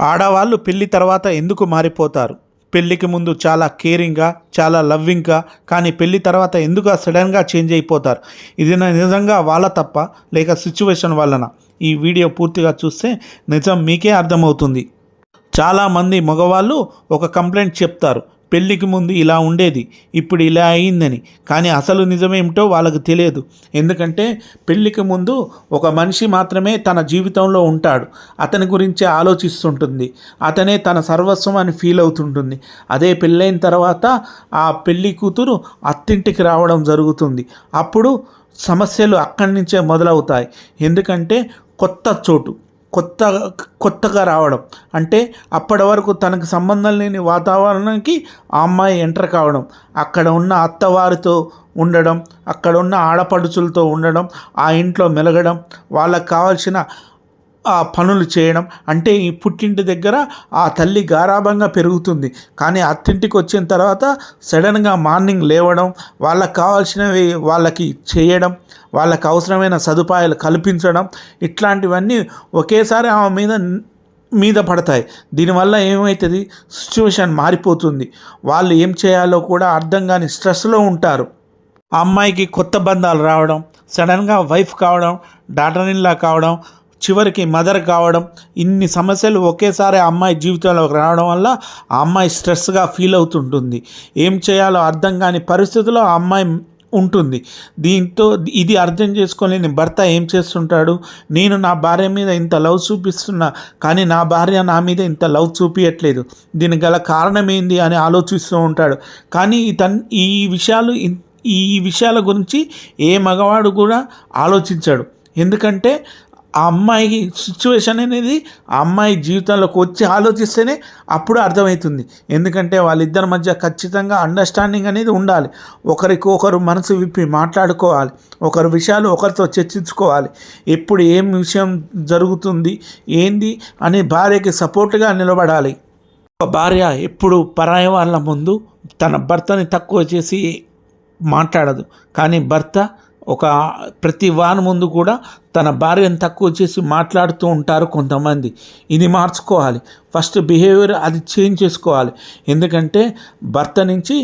ఆడవాళ్ళు పెళ్లి తర్వాత ఎందుకు మారిపోతారు? పెళ్ళికి ముందు చాలా కేరింగ్గా, చాలా లవ్వింగ్గా, కానీ పెళ్లి తర్వాత ఎందుకు సడన్గా చేంజ్ అయిపోతారు? ఇది నిజంగా వాళ్ళ తప్ప, లేక సిచ్యువేషన్ వలన? ఈ వీడియో పూర్తిగా చూస్తే నిజం మీకే అర్థమవుతుంది. చాలామంది మగవాళ్ళు ఒక కంప్లైంట్ చెప్తారు, పెళ్ళికి ముందు ఇలా ఉండేది, ఇప్పుడు ఇలా అయిందని. కానీ అసలు నిజమేమిటో వాళ్ళకు తెలియదు. ఎందుకంటే పెళ్ళికి ముందు ఒక మనిషి మాత్రమే తన జీవితంలో ఉంటాడు. అతని గురించే ఆలోచిస్తుంటుంది, అతనే తన సర్వస్వం అని ఫీల్ అవుతుంటుంది. అదే పెళ్ళైన తర్వాత ఆ పెళ్ళి కూతురు అత్తింటికి రావడం జరుగుతుంది. అప్పుడు సమస్యలు అక్కడి నుంచే మొదలవుతాయి. ఎందుకంటే కొత్త చోటు, కొత్తగా రావడం, అంటే అప్పటి వరకు తనకు సంబంధం లేని వాతావరణానికి ఆ అమ్మాయి ఎంటర్ కావడం, అక్కడ ఉన్న అత్తవారితో ఉండడం, అక్కడ ఉన్న ఆడపడుచులతో ఉండడం, ఆ ఇంట్లో మెలగడం, వాళ్ళకు కావాల్సిన ఆ పనులు చేయడం. అంటే ఈ పుట్టింటి దగ్గర ఆ తల్లి గారాబంగా పెరుగుతుంది. కానీ అత్తింటికి వచ్చిన తర్వాత సడన్గా మార్నింగ్ లేవడం, వాళ్ళకి కావాల్సినవి వాళ్ళకి చేయడం, వాళ్ళకి అవసరమైన సదుపాయాలు కల్పించడం, ఇట్లాంటివన్నీ ఒకేసారి ఆమె మీద పడతాయి. దీనివల్ల ఏమవుతుంది, సిచ్యువేషన్ మారిపోతుంది. వాళ్ళు ఏం చేయాలో కూడా అర్థం కాని స్ట్రెస్లో ఉంటారు. ఆ అమ్మాయికి కొత్త బంధాలు రావడం, సడన్గా వైఫ్ కావడం, డాటర్ ఇన్ లా కావడం, చివరికి మదర్ కావడం, ఇన్ని సమస్యలు ఒకేసారి ఆ అమ్మాయి జీవితంలోకి రావడం వల్ల ఆ అమ్మాయి స్ట్రెస్గా ఫీల్ అవుతుంటుంది. ఏం చేయాలో అర్థం కాని పరిస్థితిలో ఆ అమ్మాయి ఉంటుంది. దీంతో ఇది అర్థం చేసుకోలేని భర్త ఏం చేస్తుంటాడు, నేను నా భార్య మీద ఇంత లవ్ చూపిస్తున్నా, కానీ నా భార్య నా మీద ఇంత లవ్ చూపించట్లేదు, దీనికి గల కారణం ఏంది అని ఆలోచిస్తూ ఉంటాడు. కానీ ఈ విషయాల గురించి ఏ మగవాడు కూడా ఆలోచించాడు. ఎందుకంటే ఆ అమ్మాయి సిచ్యువేషన్ అనేది ఆ అమ్మాయి జీవితంలోకి వచ్చి ఆలోచిస్తేనే అప్పుడు అర్థమవుతుంది. ఎందుకంటే వాళ్ళిద్దరి మధ్య ఖచ్చితంగా అండర్స్టాండింగ్ అనేది ఉండాలి. ఒకరికి ఒకరు మనసు విప్పి మాట్లాడుకోవాలి, ఒకరి విషయాలు ఒకరితో చర్చించుకోవాలి. ఎప్పుడు ఏం విషయం జరుగుతుంది ఏంది అని భార్యకి సపోర్ట్గా నిలబడాలి. ఒక భార్య ఎప్పుడు పరాయి వాళ్ళ ముందు తన భర్తని తక్కువ చేసి మాట్లాడదు. కానీ భర్త ప్రతి వాని ముందు కూడా తన భార్యను తక్కువ చేసి మాట్లాడుతూ ఉంటారు కొంతమంది. ఇది మార్చుకోవాలి. ఫస్ట్ బిహేవియర్ అది చేంజ్ చేసుకోవాలి. ఎందుకంటే భర్త నుంచి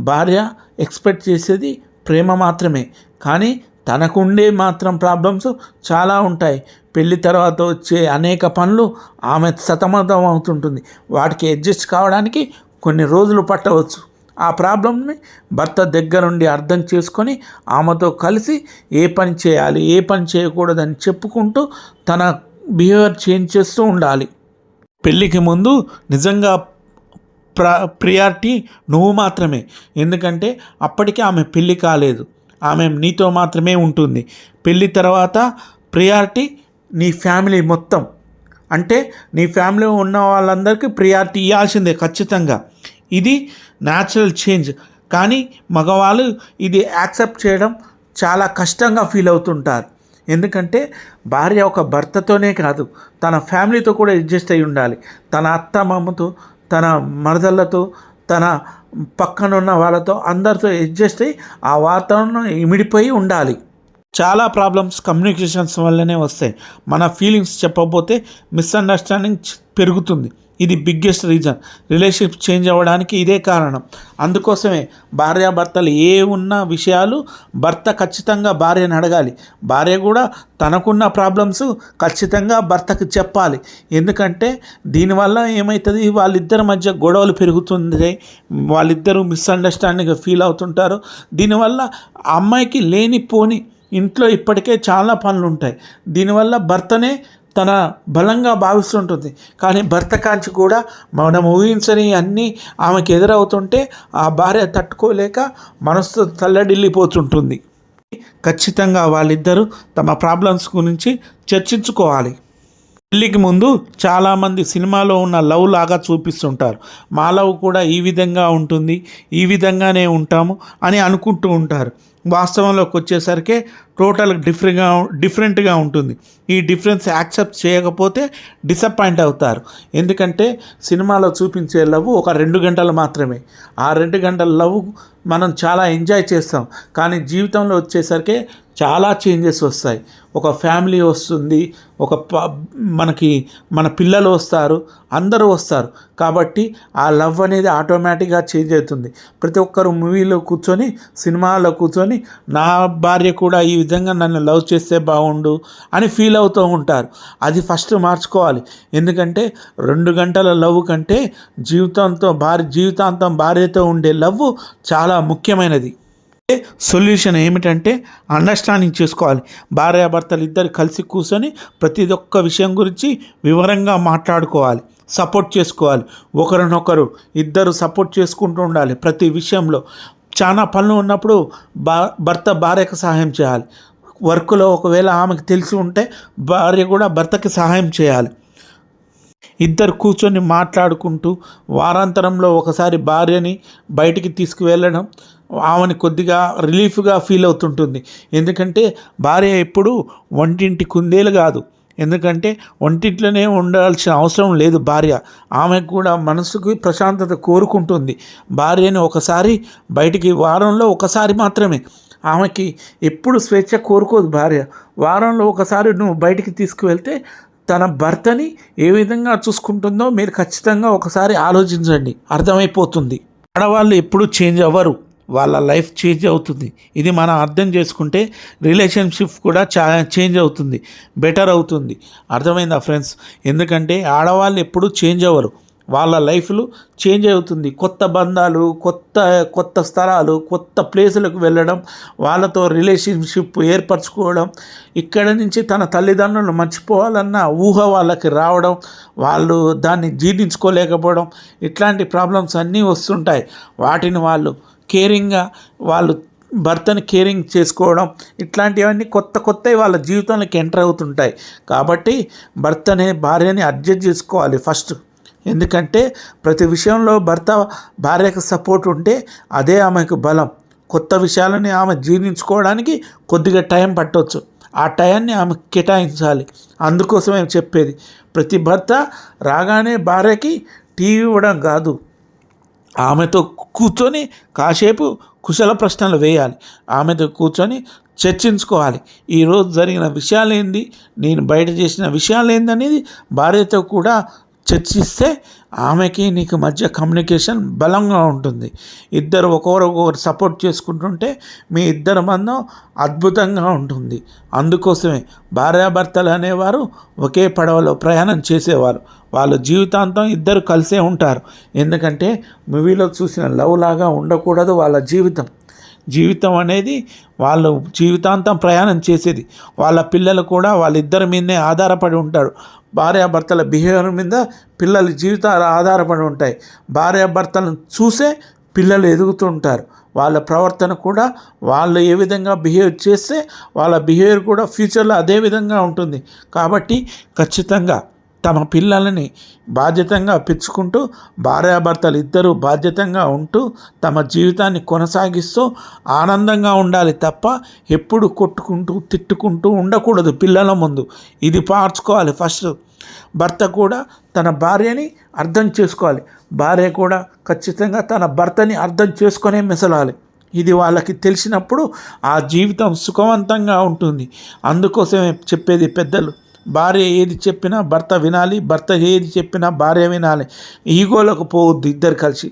భార్య ఎక్స్పెక్ట్ చేసేది ప్రేమ మాత్రమే, కానీ తనకుండే మాత్రం ప్రాబ్లమ్స్ చాలా ఉంటాయి. పెళ్లి తర్వాత వచ్చే అనేక పనులు ఆమె సతమతం అవుతుంటుంది. వాటికి అడ్జస్ట్ కావడానికి కొన్ని రోజులు పట్టవచ్చు. ఆ ప్రాబ్లమ్ని భర్త దగ్గరుండి అర్థం చేసుకొని ఆమెతో కలిసి ఏ పని చేయాలి, ఏ పని చేయకూడదని చెప్పుకుంటూ తన బిహేవియర్ చేంజ్ చేస్తూ ఉండాలి. పెళ్ళికి ముందు నిజంగా ప్రియారిటీ నువ్వు మాత్రమే. ఎందుకంటే అప్పటికే ఆమె పెళ్ళి కాలేదు, ఆమె నీతో మాత్రమే ఉంటుంది. పెళ్ళి తర్వాత ప్రియారిటీ నీ ఫ్యామిలీ మొత్తం, అంటే నీ ఫ్యామిలీలో ఉన్న వాళ్ళందరికీ ప్రియారిటీ ఇవ్వాల్సిందే ఖచ్చితంగా. ఇది న్యాచురల్ చేంజ్. కానీ మగవాళ్ళు ఇది యాక్సెప్ట్ చేయడం చాలా కష్టంగా ఫీల్ అవుతుంటారు. ఎందుకంటే భార్య ఒక భర్తతోనే కాదు, తన ఫ్యామిలీతో కూడా అడ్జస్ట్ అయి ఉండాలి. తన అత్త మామతో, తన మరదళ్ళతో, తన పక్కనున్న వాళ్ళతో అందరితో అడ్జస్ట్ అయ్యి ఆ వాతావరణం ఇమిడిపోయి ఉండాలి. చాలా ప్రాబ్లమ్స్ కమ్యూనికేషన్స్ వల్లనే వస్తాయి. మన ఫీలింగ్స్ చెప్పకపోతే మిస్అండర్స్టాండింగ్ పెరుగుతుంది. ఇది బిగ్గెస్ట్ రీజన్ రిలేషన్షిప్ చేంజ్ అవ్వడానికి ఇదే కారణం. అందుకోసమే భార్యాభర్తలు ఉన్న విషయాలు భర్త ఖచ్చితంగా భార్యను అడగాలి. భార్య కూడా తనకున్న ప్రాబ్లమ్స్ ఖచ్చితంగా భర్తకు చెప్పాలి. ఎందుకంటే దీనివల్ల ఏమవుతుంది, వాళ్ళిద్దరి మధ్య గొడవలు పెరుగుతుంది, వాళ్ళిద్దరూ మిస్అండర్స్టాండింగ్గా ఫీల్ అవుతుంటారు. దీనివల్ల ఆ అమ్మాయికి లేనిపోని ఇంట్లో ఇప్పటికే చాలా పనులు ఉంటాయి. దీనివల్ల భర్తనే తన బలంగా భావిస్తుంటుంది. కానీ భర్త కాంచి కూడా మనం ఊహించని అన్నీ ఆమెకు ఎదురవుతుంటే ఆ భార్య తట్టుకోలేక మనసుతో తల్లడిల్లిపోతుంటుంది. ఖచ్చితంగా వాళ్ళిద్దరూ తమ ప్రాబ్లమ్స్ గురించి చర్చించుకోవాలి. పెళ్ళికి ముందు చాలామంది సినిమాలో ఉన్న లవ్ లాగా చూపిస్తుంటారు. మా లవ్ కూడా ఈ విధంగా ఉంటుంది, ఈ విధంగానే ఉంటాము అని అనుకుంటూ ఉంటారు. వాస్తవంలోకి వచ్చేసరికి టోటల్ డిఫరెంట్గా ఉంటుంది. ఈ డిఫరెన్స్ యాక్సెప్ట్ చేయకపోతే డిసప్పాయింట్ అవుతారు. ఎందుకంటే సినిమాలో చూపించే లవ్ ఒక 2 గంటలు మాత్రమే. ఆ 2 గంటల లవ్ మనం చాలా ఎంజాయ్ చేస్తాం. కానీ జీవితంలో వచ్చేసరికి చాలా చేంజెస్ వస్తాయి. ఒక ఫ్యామిలీ వస్తుంది, మనకి మన పిల్లలు వస్తారు, అందరూ వస్తారు. కాబట్టి ఆ లవ్ అనేది ఆటోమేటిక్గా చేంజ్ అవుతుంది. ప్రతి ఒక్కరు మూవీలో కూర్చొని, సినిమాలో కూర్చొని నా భార్య కూడా ఈ విధంగా నన్ను లవ్ చేస్తే బాగుండు అని ఫీల్ అవుతూ ఉంటారు. అది ఫస్ట్ మార్చుకోవాలి. ఎందుకంటే 2 గంటల లవ్ కంటే జీవితాంతం భార్యతో ఉండే లవ్ చాలా ముఖ్యమైనది. సొల్యూషన్ ఏమిటంటే అండర్స్టాండింగ్ చేసుకోవాలి. భార్యాభర్తలు ఇద్దరు కలిసి కూర్చొని ప్రతి ఒక్క విషయం గురించి వివరంగా మాట్లాడుకోవాలి, సపోర్ట్ చేసుకోవాలి. ఒకరినొకరు ఇద్దరు సపోర్ట్ చేసుకుంటూ ఉండాలి. ప్రతి విషయంలో చాలా పనులు ఉన్నప్పుడు భర్త భార్యకు సహాయం చేయాలి. వర్క్లో ఒకవేళ ఆమెకు తెలిసి ఉంటే భార్య కూడా భర్తకి సహాయం చేయాలి. ఇద్దరు కూర్చొని మాట్లాడుకుంటూ వారాంతరంలో ఒకసారి భార్యని బయటికి తీసుకువెళ్ళడం ఆమెని కొద్దిగా రిలీఫ్గా ఫీల్ అవుతుంటుంది. ఎందుకంటే భార్య ఎప్పుడు వంటింటి కుందేలు కాదు. ఎందుకంటే వంటింట్లోనే ఉండాల్సిన అవసరం లేదు భార్య. ఆమెకు కూడా మనసుకు ప్రశాంతత కోరుకుంటుంది. భార్యని ఒకసారి బయటికి వారంలో ఒకసారి మాత్రమే, ఆమెకి ఎప్పుడు స్వేచ్ఛ కోరుకోదు భార్య. వారంలో ఒకసారి నువ్వు బయటికి తీసుకువెళ్తే తన భర్తని ఏ విధంగా చూసుకుంటుందో మీరు ఖచ్చితంగా ఒకసారి ఆలోచించండి, అర్థమైపోతుంది. ఆడవాళ్ళు ఎప్పుడు చేంజ్ అవ్వరు, వాళ్ళ లైఫ్ చేంజ్ అవుతుంది. ఇది మనం అర్థం చేసుకుంటే రిలేషన్షిప్ కూడా చేంజ్ అవుతుంది, బెటర్ అవుతుంది. అర్థమైందా ఫ్రెండ్స్? ఎందుకంటే ఆడవాళ్ళు ఎప్పుడు చేంజ్ అవ్వరు, వాళ్ళ లైఫ్లు చేంజ్ అవుతుంది. కొత్త బంధాలు, కొత్త స్థలాలు, కొత్త ప్లేసులకు వెళ్ళడం, వాళ్ళతో రిలేషన్షిప్ ఏర్పరచుకోవడం, ఇక్కడ నుంచి తన తల్లిదండ్రులను మర్చిపోవాలన్న ఊహ వాళ్ళకి రావడం, వాళ్ళు దాన్ని జీర్ణించుకోలేకపోవడం, ఇట్లాంటి ప్రాబ్లమ్స్ అన్నీ వస్తుంటాయి. వాటిని వాళ్ళు కేరింగ్గా భర్తని కేరింగ్ చేసుకోవడం, ఇట్లాంటివన్నీ కొత్తవి వాళ్ళ జీవితంలోకి ఎంటర్ అవుతుంటాయి. కాబట్టి భార్యని అడ్జస్ట్ చేసుకోవాలి ఫస్ట్. ఎందుకంటే ప్రతి విషయంలో భర్త భార్యకు సపోర్ట్ ఉంటే అదే ఆమెకు బలం. కొత్త విషయాలని ఆమె జీర్ణించుకోవడానికి కొద్దిగా టైం పట్టవచ్చు, ఆ టైంని ఆమె కేటాయించాలి. అందుకోసమే చెప్పేది, ప్రతి భర్త రాగానే భార్యకి టీ ఇవ్వడం కాదు, ఆమెతో కూర్చొని కాసేపు కుశల ప్రశ్నలు వేయాలి, ఆమెతో కూర్చొని చర్చించుకోవాలి. ఈరోజు జరిగిన విషయాలు ఏంది, నేను బయట చేసిన విషయాలు ఏందనేది భార్యతో కూడా చర్చిస్తే ఆమెకి నీకు మధ్య కమ్యూనికేషన్ బలంగా ఉంటుంది. ఇద్దరు ఒకరొకరు సపోర్ట్ చేసుకుంటుంటే మీ ఇద్దరి బంధం అద్భుతంగా ఉంటుంది. అందుకోసమే భార్యాభర్తలు అనేవారు ఒకే పడవలో ప్రయాణం చేసేవారు. వాళ్ళు జీవితాంతం ఇద్దరు కలిసే ఉంటారు. ఎందుకంటే మూవీలో చూసిన లవ్ లాగా ఉండకూడదు వాళ్ళ జీవితం అనేది వాళ్ళు జీవితాంతం ప్రయాణం చేసేది. వాళ్ళ పిల్లలు కూడా వాళ్ళిద్దరి మీదనే ఆధారపడి ఉంటారు. భార్యాభర్తల బిహేవియర్ మీద పిల్లల జీవితాలు ఆధారపడి ఉంటాయి. భార్యాభర్తలను చూసే పిల్లలు ఎదుగుతుంటారు. వాళ్ళ ప్రవర్తన కూడా వాళ్ళు ఏ విధంగా బిహేవ్ చేస్తే వాళ్ళ బిహేవియర్ కూడా ఫ్యూచర్లో అదే విధంగా ఉంటుంది. కాబట్టి ఖచ్చితంగా తమ పిల్లలని బాధ్యతంగా పెంచుకుంటూ భార్యాభర్తలు ఇద్దరూ బాధ్యతంగా ఉంటూ తమ జీవితాన్ని కొనసాగిస్తూ ఆనందంగా ఉండాలి తప్ప ఎప్పుడు కొట్టుకుంటూ తిట్టుకుంటూ ఉండకూడదు పిల్లల ముందు. ఇది మార్చుకోవాలి ఫస్ట్. భర్త కూడా తన భార్యని అర్థం చేసుకోవాలి, భార్య కూడా ఖచ్చితంగా తన భర్తని అర్థం చేసుకునే మెసలాలి. ఇది వాళ్ళకి తెలిసినప్పుడు ఆ జీవితం సుఖవంతంగా ఉంటుంది. అందుకోసమే చెప్పేది పెద్దలు, భార్య ఏది చెప్పినా భర్త వినాలి, భర్త ఏది చెప్పినా భార్య వినాలి. ఈగోలకు పోవద్దు ఇద్దరు కలిసి.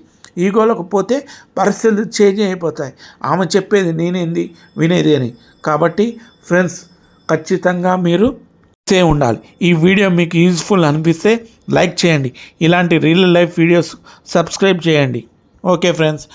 ఈగోలకు పోతే పరిస్థితులు చేంజ్ అయిపోతాయి. ఆమె చెప్పేది నేనేంది వినేది అని. కాబట్టి ఫ్రెండ్స్, ఖచ్చితంగా మీరు ఉండాలి. ఈ వీడియో మీకు యూజ్ఫుల్ అనిపిస్తే లైక్ చేయండి. ఇలాంటి రియల్ లైఫ్ వీడియోస్ సబ్స్క్రైబ్ చేయండి. Okay friends.